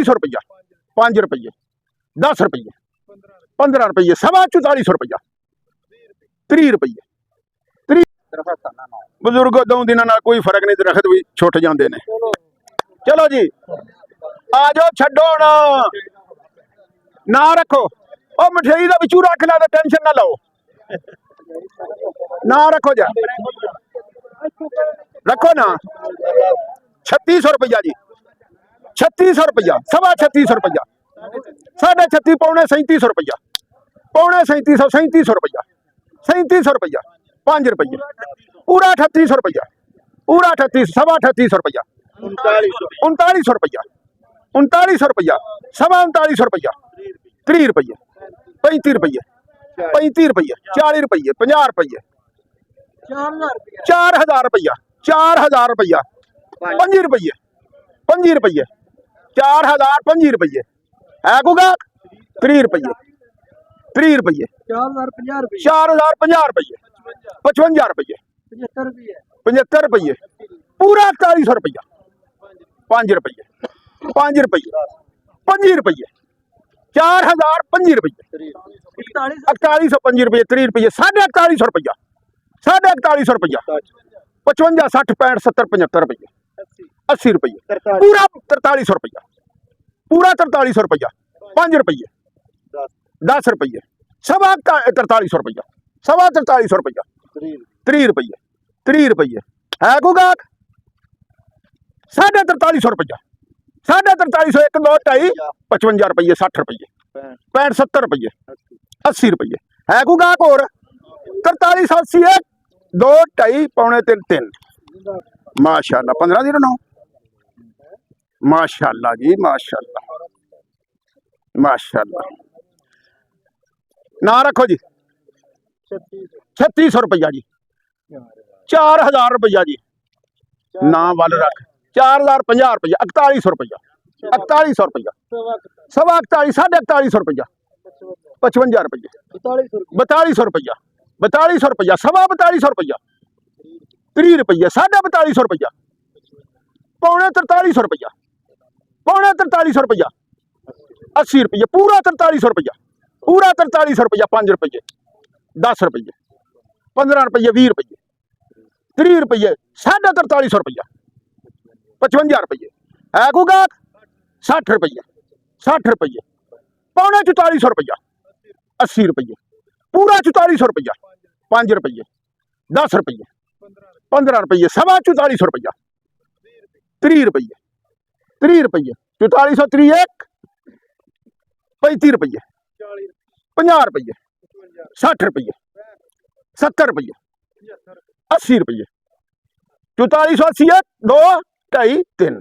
4400 रुपया 5 रुपये 10 रुपये 15 रुपये 4400 रुपया 30 रुपये 30 ਬਜ਼ੁਰਗ ਦੋ ਦਿਨਾਂ ਨਾਲ ਕੋਈ ਫਰਕ ਨਹੀਂ, ਦਰਖਤ ਵੀ ਛੁੱਟ ਜਾਂਦੇ ਨੇ। ਚਲੋ ਜੀ ਆ ਜਾਓ, ਛੱਡੋ ਨਾ ਨਾ ਰੱਖੋ, ਉਹ ਮਠਿਆਈ ਦਾ ਵਿੱਚੋਂ ਰੱਖ ਲਾ, ਟੈਨਸ਼ਨ ਨਾ ਲਓ, ਨਾ ਰੱਖੋ ਜਾ, ਰੱਖੋ ਨਾ। 3600 रुपया जी 3600 रुपया 36.5 रुपया 36.5 पौने 3700 रुपया पौने 3700 रुपया 3700 रुपया 5 रुपये पूरा 3800 रुपया पूरा 3800 रुपया 3900 रुपया 3900 रुपया 3900 रुपया 30 रुपये 35 रुपये 35 रुपये 40 रुपये 50 रुपये 4000 रुपया 4000 रुपया 5 रुपये 5 रुपये 4000 5 रुपये है कोगा 30 रुपये 30 रुपये 4050 रुपये 55 रुपये 75 रुपये पूरा 4100 रुपया 5 रुपये 5 रुपये 5 रुपये 4000 5 रुपये 4105 रुपये 30 रुपये 4150 रुपया 4150 रुपया 55 60 65 70 75 रुपये 80 रुपये पूरा 4300 रुपया पूरा 4300 रुपया 5 रुपये 10 रुपये 4300 रुपया 4300 रुपया 30 रुपये 30 रुपये है को गाहक 4350 रुपया 4350 1 2 2.5 55 रुपये 60 रुपये 65 70 रुपये 80 रुपये है को गाहक और 4380 1 2 2.5 पौने 3 3 माशाल्लाह 1509 माशाल्लाह जी माशाल्लाह माशाल्लाह ना रखो जी 3600 रुपया जी 4000 रुपया जी ना वाल रख 4050 रुपया 4100 रुपया 4100 रुपया 41 4150 रुपया 55 रुपये 4200 रुपया 4200 रुपया 4200 रुपया 30 रुपये 4250 रुपया पौने 4300 रुपया पौने 4300 रुपया 80 रुपये पूरा 4300 रुपया पूरा 4300 रुपया 5 रुपये 10 रुपये 15 रुपये 20 रुपये 30 रुपये 4350 रुपया 55 रुपये है को गाहक 60 रुपये 60 रुपये पौने 4400 रुपया 80 रुपये पूरा 4400 रुपया 5 रुपये 10 रुपये 15 रुपये 4400 रुपया 30 रुपये 30 रुपये 4431 35 रुपये 50 रुपये 60 रुपये 70 रुपये 80 रुपये 4480 2 2.5 3